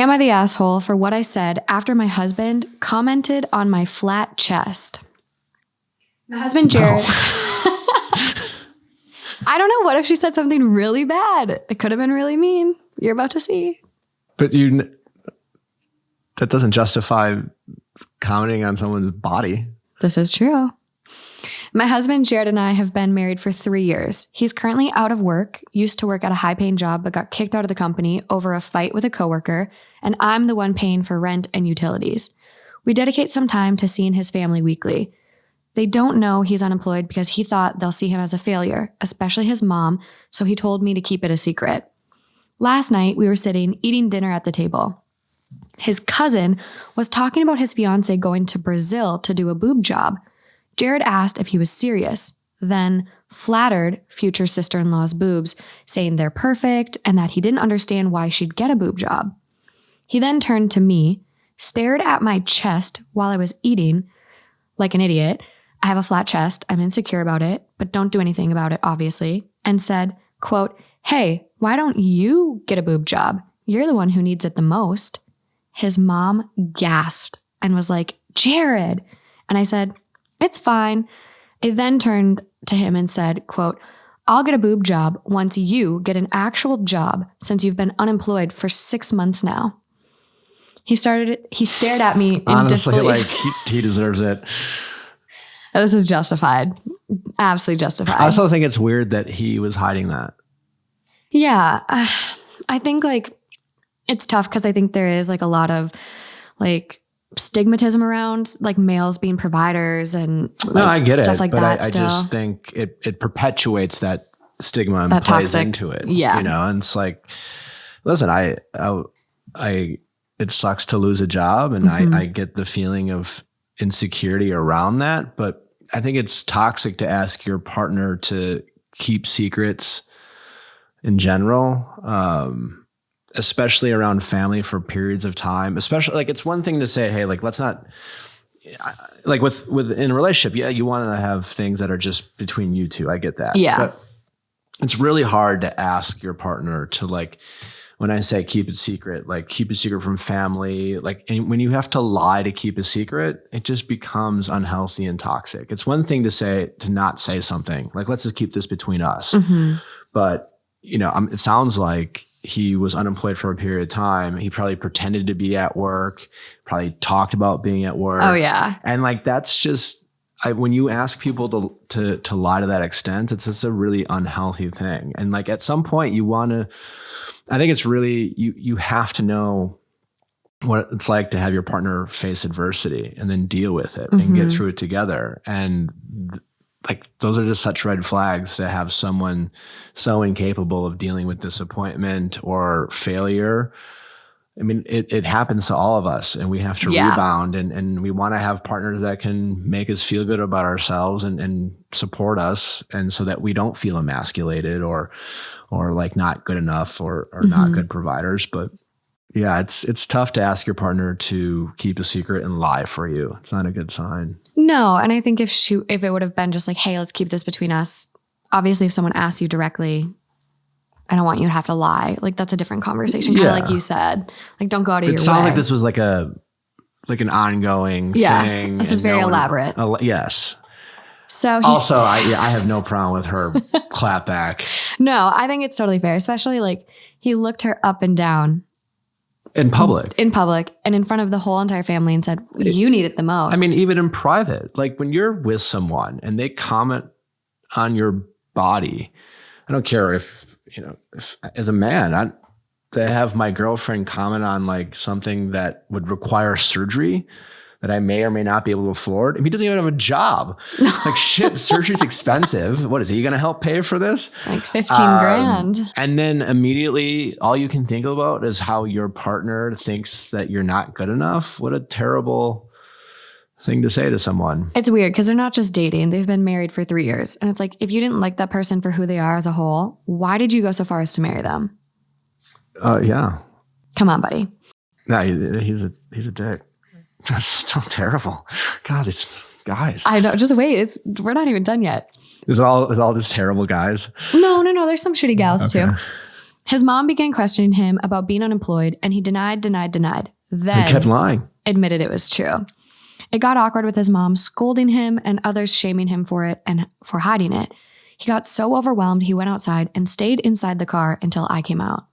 Am I the asshole for what I said after my husband commented on my flat chest? My husband, Jared. No. I don't know. What if she said something really bad? It could have been really mean. You're about to see. But that doesn't justify commenting on someone's body. This is true. My husband, Jared, and I have been married for 3 years. He's currently out of work, used to work at a high-paying job, but got kicked out of the company over a fight with a coworker, and I'm the one paying for rent and utilities. We dedicate some time to seeing his family weekly. They don't know he's unemployed because he thought they'll see him as a failure, especially his mom, so he told me to keep it a secret. Last night, we were sitting, eating dinner at the table. His cousin was talking about his fiance going to Brazil to do a boob job. Jared asked if he was serious, then flattered future sister-in-law's boobs, saying they're perfect and that he didn't understand why she'd get a boob job. He then turned to me, stared at my chest while I was eating like an idiot. I have a flat chest. I'm insecure about it, but don't do anything about it, obviously, and said, quote, "Hey, why don't you get a boob job? You're the one who needs it the most." His mom gasped and was like, "Jared." And I said, "It's fine." I then turned to him and said, quote, "I'll get a boob job once you get an actual job since you've been unemployed for 6 months now." He stared at me in honestly, disbelief. like he deserves it. This is justified. Absolutely justified. I also think it's weird that he was hiding that. Yeah. I think like it's tough because I think there is like a lot of like stigmatism around like males being providers and like, no, I get stuff it, like but that. I just think it perpetuates that stigma and that plays toxic, into it. Yeah. You know, and it's like, listen, I it sucks to lose a job, and I get the feeling of insecurity around that, but I think it's toxic to ask your partner to keep secrets in general, especially around family for periods of time. Especially like it's one thing to say, hey, like let's not like with in a relationship. Yeah, you want to have things that are just between you two. I get that. Yeah, but it's really hard to ask your partner to like. When I say keep it secret, like keep it secret from family, like when you have to lie to keep a secret, it just becomes unhealthy and toxic. It's one thing to not say something like, let's just keep this between us. Mm-hmm. But, you know, it sounds like he was unemployed for a period of time. He probably pretended to be at work, probably talked about being at work. Oh yeah. And like, that's just, when you ask people to lie to that extent, it's just a really unhealthy thing. And like, at some point you want to, I think it's really, you have to know what it's like to have your partner face adversity and then deal with it and get through it together. And like, those are just such red flags to have someone so incapable of dealing with disappointment or failure. I mean, it happens to all of us, and we have to rebound, and we want to have partners that can make us feel good about ourselves and support us. And so that we don't feel emasculated or like not good enough or not good providers. But yeah, it's tough to ask your partner to keep a secret and lie for you. It's not a good sign. No. And I think if it would have been just like, hey, let's keep this between us. Obviously, if someone asks you directly, I don't want you to have to lie. Like, that's a different conversation. Kind of like you said, like, don't go out of your way. It sounds like this was like an ongoing thing. This is very elaborate. Yes. So also, I have no problem with her clap back. No, I think it's totally fair. Especially like he looked her up and down. In public. And in front of the whole entire family and said, you need it the most. I mean, even in private, like when you're with someone and they comment on your body, I don't care if as a man, to have my girlfriend comment on like something that would require surgery that I may or may not be able to afford. He doesn't even have a job. Like shit, surgery's expensive. What is he going to help pay for this? Like 15 grand. And then immediately all you can think about is how your partner thinks that you're not good enough. What a terrible thing to say to someone. It's weird because they're not just dating. They've been married for 3 years. And it's like, if you didn't like that person for who they are as a whole, why did you go so far as to marry them? Yeah. Come on, buddy. No, he's a dick. That's so terrible. God, these guys. I know. Just wait. We're not even done yet. It's all just terrible guys. No. There's some shitty gals too. His mom began questioning him about being unemployed, and he denied. Then He kept lying. admitted it was true. It got awkward with his mom scolding him and others shaming him for it and for hiding it. He got so overwhelmed he went outside and stayed inside the car until I came out.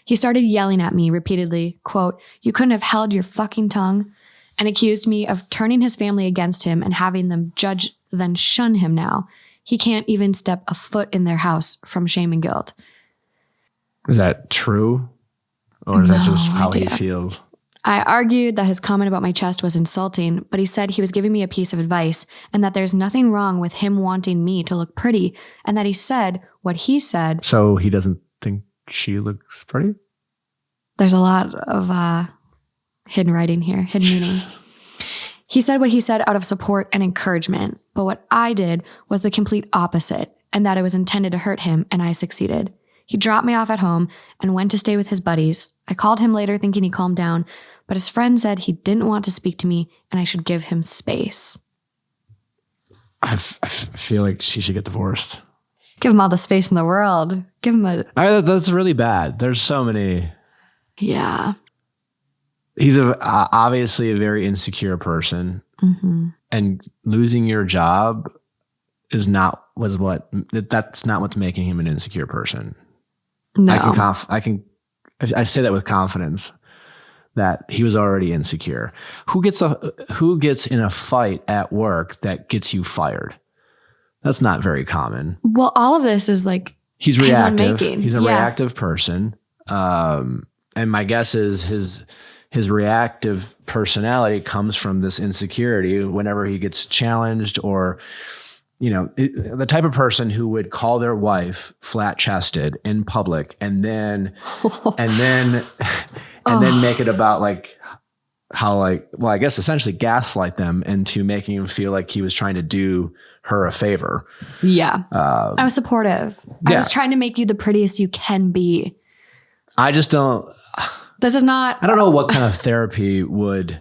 He started yelling at me repeatedly, quote, "You couldn't have held your fucking tongue," and accused me of turning his family against him and having them judge then shun him now. He can't even step a foot in their house from shame and guilt. Is that true? Or is that just how idea. he feels? I argued that his comment about my chest was insulting, but he said he was giving me a piece of advice and that there's nothing wrong with him wanting me to look pretty, and that he said what he said. So he doesn't think she looks pretty? There's a lot of hidden writing here, hidden meaning. He said what he said out of support and encouragement, but what I did was the complete opposite, and that it was intended to hurt him, and I succeeded. He dropped me off at home and went to stay with his buddies. I called him later thinking he calmed down, but his friend said he didn't want to speak to me and I should give him space. I feel like she should get divorced. Give him all the space in the world. Give him a... That's really bad. There's so many... Yeah. He's obviously a very insecure person. Mm-hmm. And losing your job that's not what's making him an insecure person. No. I say that with confidence that he was already insecure. Who gets in a fight at work that gets you fired? That's not very common. Well, all of this is like he's his own reactive. making. He's a reactive person. And my guess is his reactive personality comes from this insecurity whenever he gets challenged or, the type of person who would call their wife flat chested in public and then make it about I guess essentially gaslight them into making him feel like he was trying to do her a favor. Yeah. I was supportive. Yeah. I was trying to make you the prettiest you can be. I just don't. This is not. I don't know what kind of therapy would.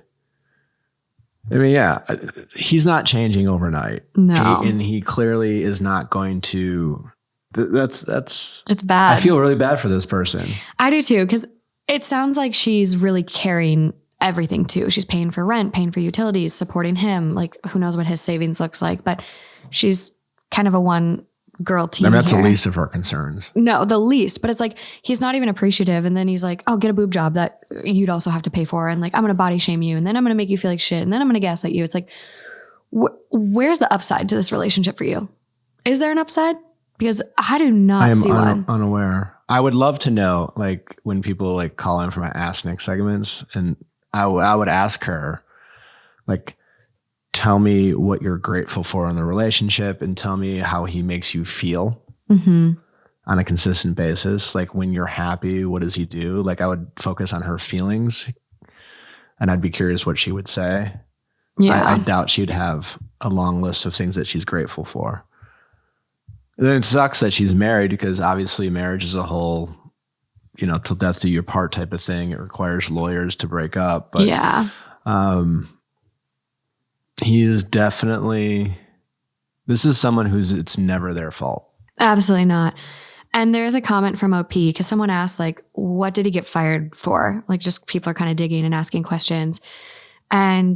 I mean, yeah, he's not changing overnight. No. And he clearly is not going to. That's. It's bad. I feel really bad for this person. I do too, because it sounds like she's really carrying everything too. She's paying for rent, paying for utilities, supporting him. Like, who knows what his savings looks like, but she's kind of a one girl team. I mean, that's here. the least of her concerns. No, the least, but it's like, he's not even appreciative. And then he's like, oh, get a boob job that you'd also have to pay for. And like, I'm going to body shame you. And then I'm going to make you feel like shit. And then I'm going to gaslight you. It's like, where's the upside to this relationship for you? Is there an upside? Because I do not see one. Unaware. I would love to know, like, when people like call in for my Ask Nick segments, and I would ask her, like, tell me what you're grateful for in the relationship and tell me how he makes you feel on a consistent basis. Like, when you're happy, what does he do? Like, I would focus on her feelings and I'd be curious what she would say. Yeah. I doubt she'd have a long list of things that she's grateful for. And then it sucks that she's married because obviously marriage is a whole, till death do your part type of thing. It requires lawyers to break up. But yeah. He is definitely, this is someone it's never their fault. Absolutely not. And there's a comment from OP because someone asked, like, what did he get fired for? Like, just people are kind of digging and asking questions. And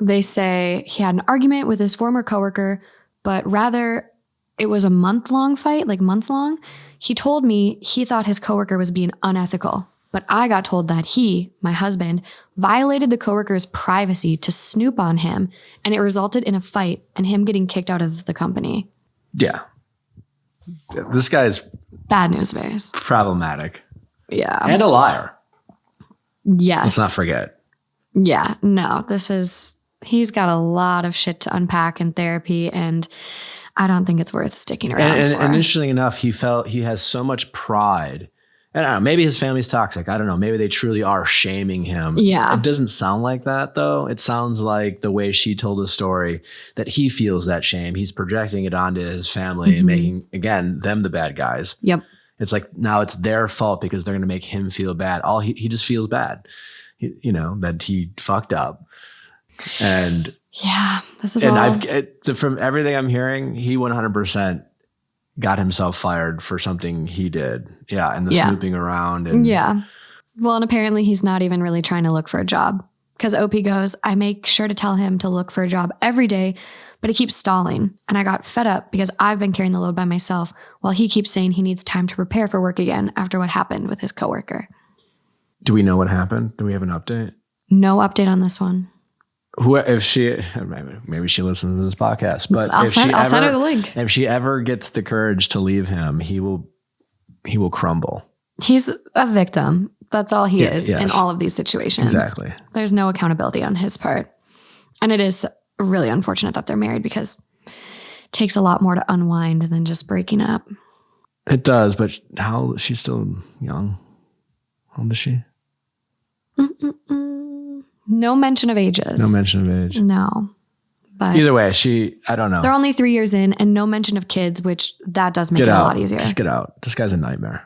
they say he had an argument with his former coworker, but rather it was a month-long fight, like months long. He told me he thought his coworker was being unethical. But I got told that he, my husband, violated the coworker's privacy to snoop on him, and it resulted in a fight and him getting kicked out of the company. Yeah. This guy is bad news bears. Problematic. Yeah. And a liar. Yes. Let's not forget. Yeah. No, he's got a lot of shit to unpack in therapy, and I don't think it's worth sticking around for. And interestingly enough, he has so much pride. I don't know, maybe his family's toxic. I don't know. Maybe they truly are shaming him. Yeah. It doesn't sound like that, though. It sounds like the way she told the story that he feels that shame. He's projecting it onto his family and making, again, them the bad guys. Yep. It's like now it's their fault because they're going to make him feel bad. He just feels bad, that he fucked up. And yeah, this is all. From everything I'm hearing, he 100% got himself fired for something he did. Yeah. And the Yeah. snooping around. And Yeah. Well, and apparently he's not even really trying to look for a job. Because OP goes, I make sure to tell him to look for a job every day, but he keeps stalling. And I got fed up because I've been carrying the load by myself while he keeps saying he needs time to prepare for work again after what happened with his coworker. Do we know what happened? Do we have an update? No update on this one. If she, maybe she listens to this podcast, but I'll send her the link. If she ever gets the courage to leave him, he will crumble. He's a victim. That's all he is yes. in all of these situations. Exactly. There's no accountability on his part. And it is really unfortunate that they're married because it takes a lot more to unwind than just breaking up. It does, but she's still young. How old is she? No mention of ages. No mention of age. No. But either way, I don't know. They're only 3 years in and no mention of kids, which that does make it a lot easier. Just get out. This guy's a nightmare.